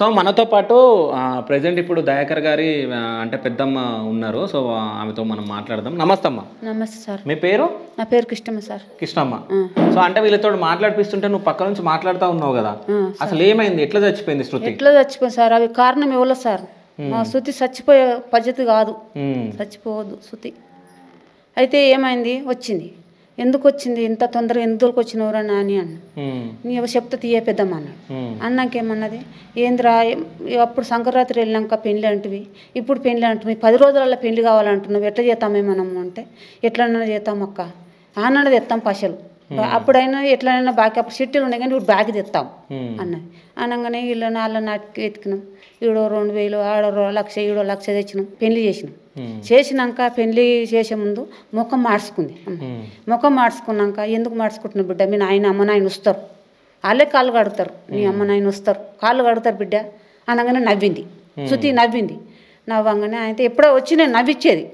So, మనతో పాటు present ఇప్పుడు దయాకర్ గారి అంటే పెద్దమ్మ ఉన్నారు. సో, ఆమెతో మనం మాట్లాడదాం. నమస్తే అమ్మ. నమస్తే సార్. మీ పేరు? నా పేరు కృష్ణమ్మ సార్. కృష్ణమ్మ. సో, అంటే వీళ్ళతోటి మాట్లాడిపిస్తుంటే నువ్వు పక్క నుంచి మాట్లాడుతూ ఉన్నావు కదా, అసలు ఏమైంది? ఎట్లా చచ్చిపోయింది శృతి? ఎట్లా చచ్చిపోయింది సార్? అవి కారణం ఇవ్వలేదు సార్. మా శృతి చచ్చిపోయే పద్ధతి కాదు, చచ్చిపోవద్దు శృతి. అయితే ఏమైంది, వచ్చింది. ఎందుకు వచ్చింది ఇంత తొందరగా, ఎందుకు వచ్చినవరా నాని అన్న. నీవు చెప్తే తీయ పెద్దమ్మ అన్నాడు. అన్నాకేమన్నది, ఏంద్రా అప్పుడు సంక్రాంతి వెళ్ళినాక పెళ్ళి అంటివి, ఇప్పుడు పెళ్ళి అంటువి, 10 రోజులలో పెళ్లి కావాలంటున్నావు, ఎట్లా చేస్తామే మనము అంటే, ఎట్లన్నా చేస్తాం అక్క, ఆనన్నది తెస్తాం పైసలు, అప్పుడైనా ఎట్లయినా బాకీ, అప్పుడు సిట్టీలు ఉన్నాయి కానీ ఇప్పుడు బాకీ తెస్తాం అన్నది. అనగానే వీళ్ళు నాళ్ళ నాటికి ఎత్తుకున్నాం. ఈడో 2000, ఆడో 1,00,000, ఈడో 1,00,000 తెచ్చినాం, పెళ్లి చేసినాం. చేసినాక పెళ్లి చేసే ముందు ముఖం మార్చుకుంది. ముఖం మార్చుకున్నాక, ఎందుకు మార్చుకుంటున్నావు బిడ్డ, మీ నాయన అమ్మ నాయన వస్తారు, వాళ్ళే కాళ్ళు కడుగుతారు, నీ అమ్మ నాయన వస్తారు, కాళ్ళు కడుగుతారు బిడ్డ అనగానే నవ్వింది శృతి. నవ్వింది. నవ్వంగానే అయితే ఎప్పుడో వచ్చి నేను నవ్విచ్చేది,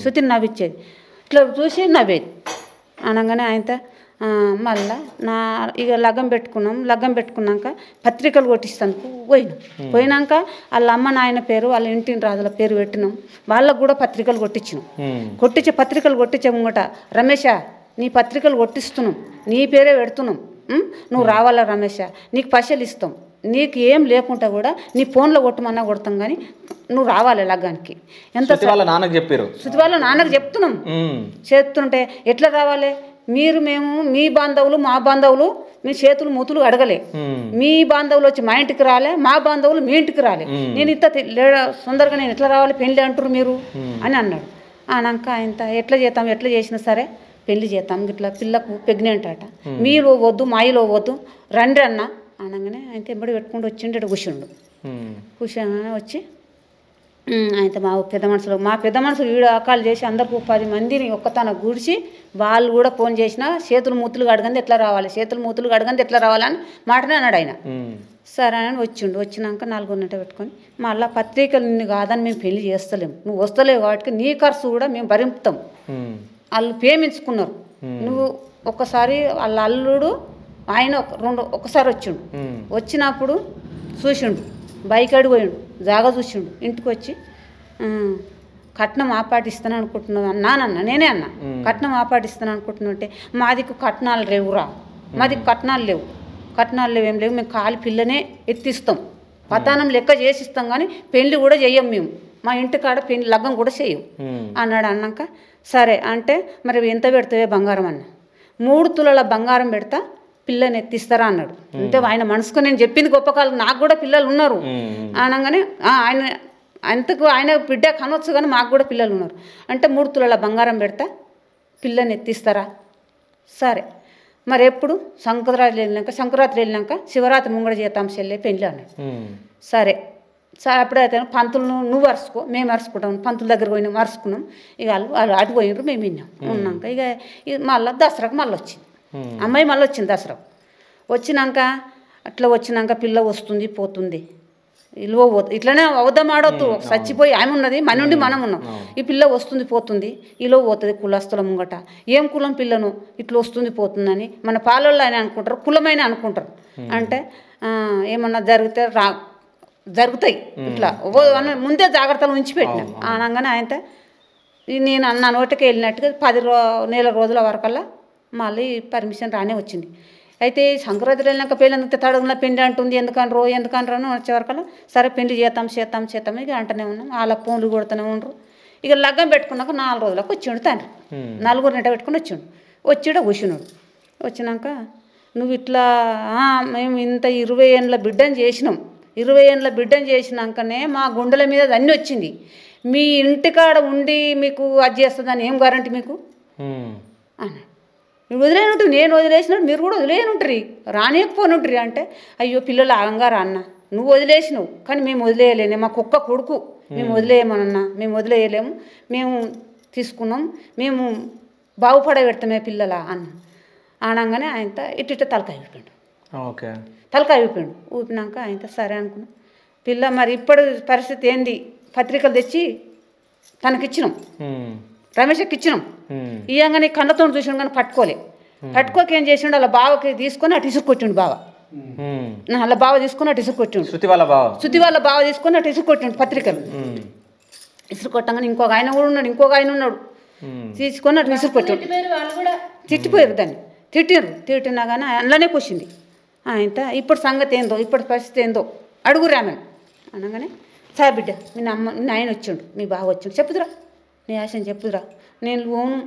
శృతిని నవ్విచ్చేది, ఇట్లా చూసి నవ్వేది. అనగానే ఆయన మళ్ళా ఇక లగ్గం పెట్టుకున్నాం. లగ్గం పెట్టుకున్నాక పత్రికలు కొట్టిస్తాను పోయినాక వాళ్ళ అమ్మ నాయన పేరు, వాళ్ళ ఇంటిని రాజుల పేరు పెట్టినాం. వాళ్ళకు కూడా పత్రికలు కొట్టించినాం. పత్రికలు కొట్టించే ముంగట, రమేష నీ పత్రికలు కొట్టిస్తున్నాం, నీ పేరే పెడుతున్నాం, నువ్వు రావాలా రమేష, నీకు పైసలు ఇస్తాం, నీకు ఏం లేకుండా కూడా నీ ఫోన్లో కొట్టమన్నా కొడతాం కానీ నువ్వు రావాలి లగ్గానికి. ఎంత శృతి వాళ్ళ నాన్నకు చెప్పారు. శృతి వాళ్ళ నాన్నకు చెప్తున్నాం. చేస్తుంటే ఎట్లా రావాలి, మేము మీ బాంధవులు మా బాంధవులు, మీ చేతులు మూతులు అడగలే, మీ బాంధవులు వచ్చి మా ఇంటికి రాలే, మా బాంధవులు మీ ఇంటికి రాలే, నేను ఇంత తొందరగా నేను ఎట్లా రావాలి, పెళ్ళి అంటారు మీరు అని అన్నాడు. అన్నాక ఆయన ఎట్లా చేసినా సరే పెళ్లి చేస్తాం, ఇట్లా పిల్లకు ప్రెగ్నెంట్ అట, మీలో వద్దు మాయిలో వద్దు రండి అన్న అనగానే ఆయన ఎంబడి పెట్టుకుంటూ వచ్చిండు. కూర్చోగానే వచ్చి అయితే మా పెద్ద మనుషులు వీడియో కాల్ చేసి అందరికి 10 మందిని ఒక్కతన కూర్చి, వాళ్ళు కూడా ఫోన్ చేసినా చేతులు మూతులు కడగంది ఎట్లా రావాలి, చేతులు మూతులు కడగంది ఎట్లా రావాలని మాటనే అన్నాడు ఆయన. సరే అని వచ్చిండు. వచ్చినాక 4 పెట్టుకొని, మళ్ళీ పత్రికలు నిన్ను కాదని మేము పెళ్లి చేస్తలేము, నువ్వు వస్తలేవు కాబట్టి నీ ఖర్చు కూడా మేము భరింపుతాం. వాళ్ళు ప్రేమించుకున్నారు. నువ్వు ఒక్కసారి వాళ్ళ అల్లుడు ఆయన ఒకసారి వచ్చిండు. వచ్చినప్పుడు చూసిండు, బైక్ అడిగి పోయిండు, జాగా చూసిండు. ఇంటికి వచ్చి కట్నం ఆపాటిస్తాను అనుకుంటున్నావు అన్నానన్న. నేనే అన్నా, కట్నం ఆపాటిస్తాను అనుకుంటున్నావు అంటే, మాదికు కట్నాలు లేవురా, మాదికి కట్నాలు లేవు, ఏం లేవు, మేము కాలి పిల్లనే ఎత్తిస్తాం, పతానం లెక్క చేసిస్తాం కానీ పెళ్లి కూడా చెయ్యం మేము, మా ఇంటికాడ పెళ్లి లగ్గం కూడా చెయ్యం అన్నాడు. అన్నాక సరే అంటే, మరి ఎంత పెడతావే బంగారం అన్న. 3 తులాల బంగారం పెడతా, పిల్లని ఎత్తిస్తారా అన్నాడు. అంటే ఆయన మనసుకు నేను చెప్పింది గొప్ప కాలం, నాకు కూడా పిల్లలు ఉన్నారు అనగానే, ఆయన బిడ్డ కనవచ్చు కానీ మాకు కూడా పిల్లలు ఉన్నారు అంటే, 3 తులాల బంగారం పెడతా, పిల్లని ఎత్తిస్తారా? సరే మరి ఎప్పుడు? సంక్రాంతి వెళ్ళినాక శివరాత్రి ముంగడ చేతాం చెల్లె పెళ్ళి అన్నాడు. సరే అప్పుడైతే పంతులు నువ్వు అరుచుకో, మేము అరుచుకుంటాం, పంతుల దగ్గర పోయినాం, అరుచుకున్నాం. ఇక వాళ్ళు అటు పోయినారు, మేము విన్నాం. ఉన్నాక ఇక మళ్ళీ దసరాకు మళ్ళీ వచ్చింది అమ్మాయి, మళ్ళీ వచ్చింది దసరా. వచ్చినాక పిల్ల వస్తుంది పోతుంది, ఇట్లనే అవద్దం ఆడొద్దు, చచ్చిపోయి ఆమె ఉన్నది, మన నుండి మనం ఉన్నాం. ఈ పిల్ల వస్తుంది పోతుంది, ఈలో పోతుంది కులస్తుల ముంగట, ఏం కులం పిల్లను ఇట్లా వస్తుంది పోతుందని మన పాలల్లో అని అనుకుంటారు, కులమైన అనుకుంటారు. అంటే ఏమన్నా జరుగుతాయి ఇట్లా ముందే జాగ్రత్తలు ఉంచి పెట్టినా అనగానే ఆయన నేను అన్న నోటికి వెళ్ళినట్టుగా 10 నెల రోజుల వరకల్లా మళ్ళీ పర్మిషన్ రానే వచ్చింది. అయితే సంక్రాంతి వెళ్ళినాక పెళ్ళి తడుగున పెళ్లి అంటుంది, ఎందుకనరు అని వచ్చేవరకల్లా సరే పెళ్లి చేస్తాం ఇక అంటనే ఉన్నాం. వాళ్ళ ఫోన్లు కొడుతూనే ఉండరు. ఇక లగ్గం పెట్టుకున్నాక 4 రోజులకు వచ్చిండు తండ్రి, 4 పెట్టుకుని వచ్చిండు కూర్చున్నాడు. వచ్చినాక నువ్వు ఇట్లా మేము ఇంత 20 ఏళ్ళ బిడ్డను చేసినాం, 20 ఏళ్ళ బిడ్డను చేసినాకనే మా గుండెల మీద అన్నీ వచ్చింది, మీ ఇంటికాడ ఉండి మీకు అది చేస్తుందని ఏం గ్యారంటీ మీకు అన్నాడు. వదిలేనుంటారు, నేను వదిలేసినట్టు మీరు కూడా వదిలేనుంటారు, రానియకపోనుంటారు అంటే, అయ్యో పిల్లలు ఆగంగారా అన్న, నువ్వు వదిలేసినావు కానీ మేము వదిలేయలేము, మా కుక్క కొడుకు మేము వదిలేయమనన్నా, మేము వదిలేయలేము, మేము తీసుకున్నాం, మేము బాగుపడబెడతామే పిల్లల అన్న. అనగానే ఆయన ఇట్ట తలకాయ ఊపిండు. తలకాయ ఊపినాక ఆయన సరే అనుకున్నాం. పిల్ల మరి ఇప్పుడు పరిస్థితి ఏంది, పత్రికలు తెచ్చి తనకిచ్చినాం, రమేష్కి ఇచ్చినాం. ఇయ్యంగానే కళ్ళతో చూసినాం కానీ పట్టుకోలే. పట్టుకోక ఏం చేసిండు, అలా బావకి తీసుకొని అటు ఇసుక్కొచ్చిండు బావ. అలా బావ తీసుకుని అటు ఇసురు కొట్టిండు. శృతి వాళ్ళ బావ తీసుకుని అటు ఇసురు కొట్టిండు పత్రికలు. ఇసురు కొట్టంగానే ఇంకొక ఆయన కూడా ఉన్నాడు, తీసుకొని అటు ఇసురు కొట్టిండు. తిట్టిపోయారు దాన్ని, తిట్టినా కానీ అందులోనే కూర్చుంది. ఆయన ఇప్పుడు సంగతి ఏందో, ఇప్పుడు పరిస్థితి ఏందో అడుగురు ఆమెను అనగానే, సార్ బిడ్డ మీ ఆయన వచ్చిండు, మీ బావ వచ్చిండు, చెప్పుదురా నీ ఆశని చెప్పుదురా, నేను ఓను,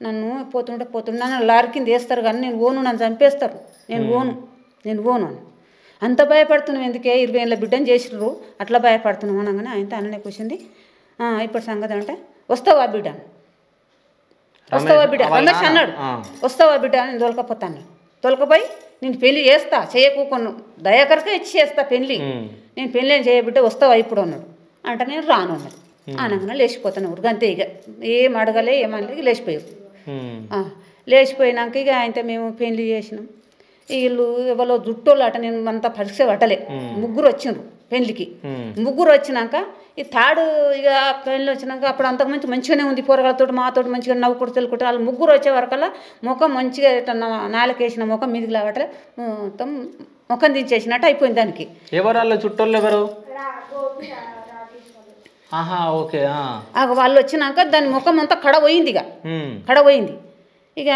నన్ను పోతుంటే నన్ను లారీ కింద వేస్తారు కానీ నేను ఓను, నన్ను చంపేస్తారు, నేను ఓను అని అంత భయపడుతున్నావు ఎందుకే, 20 ఏళ్ళ బిడ్డని చేసిర్రు అట్లా భయపడుతున్నావు అనగానే ఆయన అన్ననే కూర్చుంది. ఇప్పుడు సంగతి అంటే వస్తావా బిడ్డ రమేష్ అన్నాడు, వస్తావా బిడ్డ నేను తోలకపోయి నేను పెళ్లి చేస్తా, చేయకూకొను దయాకరకే ఇచ్చి చేస్తా పెళ్లి, నేను పెళ్ళి ఏం చేయబిడ్డ వస్తావా ఇప్పుడు అన్నాడు. అంటే నేను రాను అన్నాడు. అనగానే లేచిపోతాను ఊరికి అంతే, ఇక ఏం అడగలే ఏమనలే, లేచిపోయారు. లేచిపోయినాక ఇక ఆయనతో మేము పెళ్లి చేసినాం. వీళ్ళు ఎవరో జుట్టోళ్ళు అట, నేను అంతా పరీక్ష పట్టలే, 3 వచ్చిండ్రు పెళ్లికి. 3 వచ్చినాక ఈ తాడు ఇక పెళ్ళి వచ్చినాక అప్పుడు అంతకుమంచి మంచిగానే ఉంది, పోరగాలతో మాతోటి మంచిగా నవ్వుకుంటూ తెలుకుంటే వాళ్ళు 3 వచ్చే వరకల్లా ముఖం మంచిగా నాలుకేసిన ముఖం మీదికి లావట్లే, మొత్తం ముఖం దించేసినట్టు అయిపోయింది దానికి. ఎవరు చుట్టోళ్ళు ఎవరు? వాళ్ళు వచ్చినాక దాని ముఖం అంతా కడపోయింది, కడపోయింది. ఇక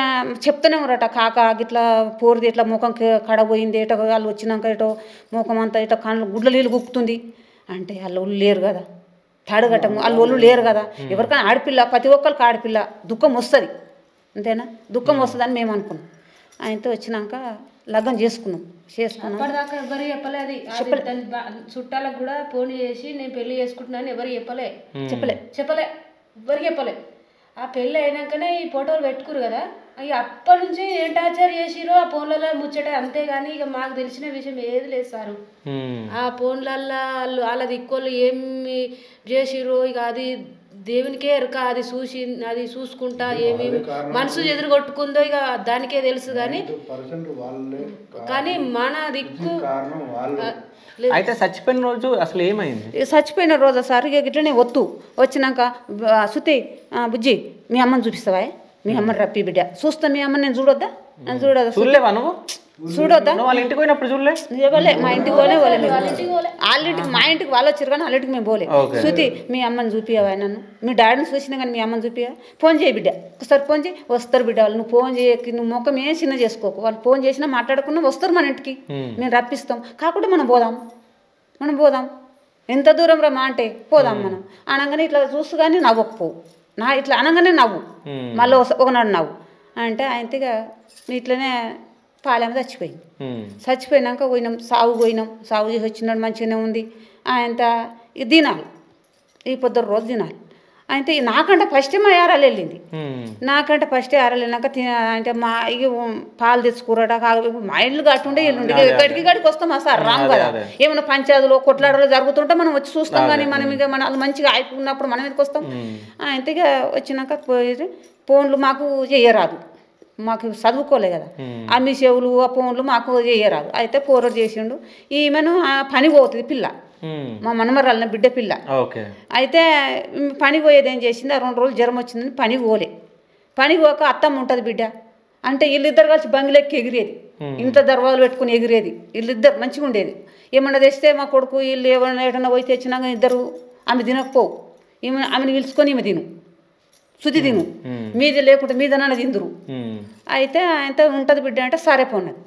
చెప్తూనే ఉన్నారట, కాక ఇట్లా పోరుది ఇట్లా ముఖం కడపోయింది, ఏటో వాళ్ళు వచ్చినాక ఏటో ముఖం అంతా ఇటో కళ్ళు గుడ్ల నీళ్ళు గుక్కుతుంది అంటే వాళ్ళ ఒళ్ళు లేరు కదా, తాడుగట్టం వాళ్ళ ఒళ్ళు లేరు కదా. ఎవరికైనా ఆడపిల్ల, ప్రతి ఒక్కరికి ఆడపిల్ల దుఃఖం వస్తుంది, అంతేనా, దుఃఖం వస్తుందని మేము అనుకున్నాం. ఆయనతో వచ్చినాక లగ్నం చేసుకున్నాం. అప్పటిదాకా ఎవరు చెప్పలేదు, చుట్టాలకు కూడా ఫోన్ చేసి నేను పెళ్లి చేసుకుంటున్నాను ఎవరు చెప్పలే ఎవరికి చెప్పలే. ఆ పెళ్ళి అయినాకనే ఈ ఫోటోలు పెట్టుకురు కదా, అవి అప్పటి నుంచి ఏం టార్చర్ చేసిరో ఆ ఫోన్లలో ముచ్చట, అంతేగాని ఇక మాకు తెలిసిన విషయం ఏది లేదు సారు. ఆ ఫోన్లల్లో వాళ్ళ దిక్కోళ్ళు ఏమి చేసిరో ఇక అది దేవునికే ఎరక, అది చూసుకుంటా ఏమేమి మనసు ఎదురు కొట్టుకుందో ఇక దానికే తెలుసు. కానీ మన దిక్కు అయితే చచ్చిపోయిన రోజు అసలు ఏమైంది? చచ్చిపోయిన రోజు సార్ ఇక ఇట్లనే వచ్చినాక శృతి బుజ్జి మీ అమ్మని చూపిస్తావా, మీ అమ్మని రప్పి బిడ్డ చూస్తా, మీ అమ్మని నేను చూడొద్దా, చూడలేవా నువ్వు? చూడొద్దా? వాళ్ళ ఇంటికి పోయినప్పుడు చూడలే, మా ఇంటికి పోలే, వాళ్ళింటికి మా ఇంటికి వాళ్ళు వచ్చారు కానీ వాళ్ళ ఇంటికి మేము పోలే. శృతి మీ అమ్మని చూపియావా, నన్ను మీ డాడీని చూసినా కానీ మీ అమ్మని చూపియా, ఫోన్ చేయి బిడ్డ, ఒకసారి ఫోన్ చేయి, వస్తారు బిడ్డ వాళ్ళు, నువ్వు ఫోన్ చేయకి, నువ్వు ముఖం ఏం చిన్న చేసుకోకు, వాళ్ళు ఫోన్ చేసినా మాట్లాడుకున్నా వస్తారు మన ఇంటికి, మేము రప్పిస్తాం, కాకుండా మనం పోదాం ఎంత దూరం రా మా అంటే పోదాం మనం అనగానే ఇట్లా చూస్తూ కానీ నవ్వకపోవు, ఇట్లా అనగానే నవ్వు, మళ్ళీ ఒకనాడు నవ్వు అంటే ఆయనగా ఇట్లనే పాలెమ చచ్చిపోయినాక సాగు చేసి వచ్చినాడు మంచిగానే ఉంది. ఆయన దినాలు ఈ పొద్దురు రోజు దినాలు అయితే నాకంటే ఫస్ట్ మా యారాలు వెళ్ళింది, నాకంటే ఫస్ట్ యారాలు వెళ్ళినాక అంటే మా ఇక పాలు తెచ్చుకురట, మా ఇల్లు కట్టుండే ఇల్లుండి గడికి వస్తాం సార్ రాము కదా, ఏమైనా పంచాయతీలో కొట్లాడలు జరుగుతుంటే మనం వచ్చి చూస్తాం కానీ మనం ఇక మన వాళ్ళు మంచిగా ఆడుకున్నప్పుడు మనం ఎందుకు వస్తాం. అయితే ఇక వచ్చినాక ఫోన్లు మాకు చేయరాదు, మాకు చదువుకోలే కదా, అమ్మి చెవులు ఆ ఫోన్లు మాకు చేయరాదు. అయితే పోరడు చేసిండు, ఈమెను పని పోతుంది పిల్ల, మా మనమరాలిన బిడ్డ పిల్ల. అయితే పని పోయేది ఏం చేసింది, 2 రోజులు జ్వరం వచ్చిందని పని పోక అత్తమ్మ ఉంటుంది బిడ్డ అంటే వీళ్ళిద్దరు కలిసి బంగిలెక్కి ఎగిరేది, ఇంత దర్వాలు పెట్టుకుని ఎగిరేది, వీళ్ళిద్దరు మంచిగా ఉండేది. ఏమన్నా తెస్తే మా కొడుకు వీళ్ళు ఏమన్నా పోయి తెచ్చినాక ఇద్దరు ఆమె తినకపోవు, ఆమెను పిలుచుకొని ఈమె తిను, శుద్ధి తిను, మీది లేకుంటే మీదనన్న తిందురు. అయితే ఆయనతో ఉంటుంది బిడ్డ అంటే సరే పోన్నది.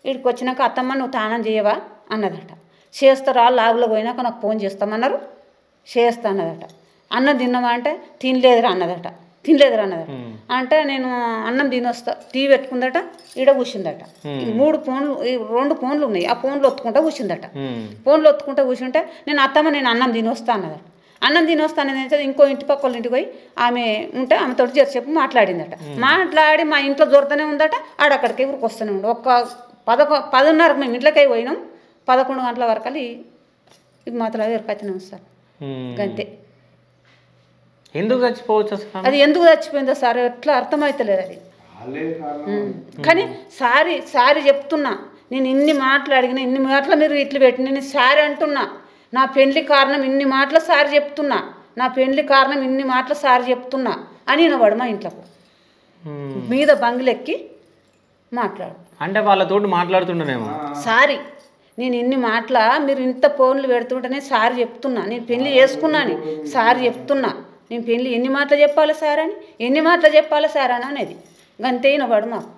వీడికి వచ్చినాక అత్తమ్మ నువ్వు తానం చేయవా అన్నదట, చేస్తారు వాళ్ళు లాగులో పోయినాక నాకు ఫోన్ చేస్తామన్నారు, చేస్తా అన్నదట. అన్నం తిన్నావా అంటే తినలేదురా అన్నదట. అంటే నేను అన్నం తినొస్తా, టీవీ పెట్టుకుందట, ఈడ కూర్చుందట, 2 ఫోన్లు ఉన్నాయి, ఆ ఫోన్లు ఒత్తుకుంటా కూర్చుంటే నేను అత్తమ్మ నేను అన్నం తినొస్తా అన్నదట. అన్నం తినొస్తానని ఇంకో ఇంటి పక్క వాళ్ళ ఇంటికి పోయి ఆమె ఉంటే ఆమెతో చెప్పి మాట్లాడిందట. మాట్లాడి మా ఇంట్లో జోరుతూనే ఉందట, ఆడక్కడికి ఊరికి వస్తూనే ఉండు. 10:30కు మేము ఇంట్లోకి పోయినాం, 11 గంటల వరకు ఇది మాత్రం ఎరుకైతేనే సార్ అంతే. ఎందుకు చచ్చిపోవచ్చు అది ఎందుకు చచ్చిపోయిందో సార్ ఎట్లా అర్థమవుతలేదు అది. కానీ సారీ చెప్తున్నా, నేను ఇన్ని మాటలు అడిగిన, ఇన్ని మాటలు మీరు ఇట్లు పెట్టి నేను సారీ అంటున్నా, నా పెళ్లి కారణం ఇన్ని మాటలు సారి చెప్తున్నా, అని వినవాడు మా ఇంట్లోకి మీద బంగులెక్కి మాట్లాడు అంటే వాళ్ళతోటి మాట్లాడుతుండేమో. సారీ నేను ఇన్ని మాటల మీరు ఇంత ఫోన్లు పెడుతుంటేనే సార్ చెప్తున్నా, నేను పెళ్లి చేసుకున్నాను సార్ చెప్తున్నా, నేను పెళ్లి ఎన్ని మాటలు చెప్పాలి సార్ అని, ఎన్ని మాటలు చెప్పాలి సార్ అని అనేది గంతే వినబడు మాకు.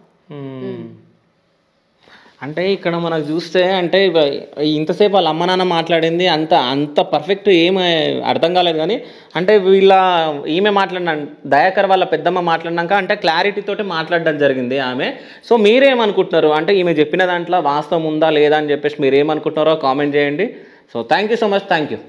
అంటే ఇక్కడ మనకు చూస్తే అంటే ఇంతసేపు వాళ్ళ అమ్మ నాన్న మాట్లాడింది అంత పర్ఫెక్ట్ ఏమి అర్థం కాలేదు. కానీ అంటే ఈమె మాట్లాడిన దయాకర్ వాళ్ళ పెద్దమ్మ మాట్లాడినాక అంటే క్లారిటీతోటి మాట్లాడడం జరిగింది ఆమె. సో మీరేమనుకుంటున్నారు, అంటే ఈమె చెప్పిన దాంట్లో వాస్తవం ఉందా లేదా అని చెప్పేసి మీరు ఏమనుకుంటున్నారో కామెంట్ చేయండి. So thank you so much, thank you.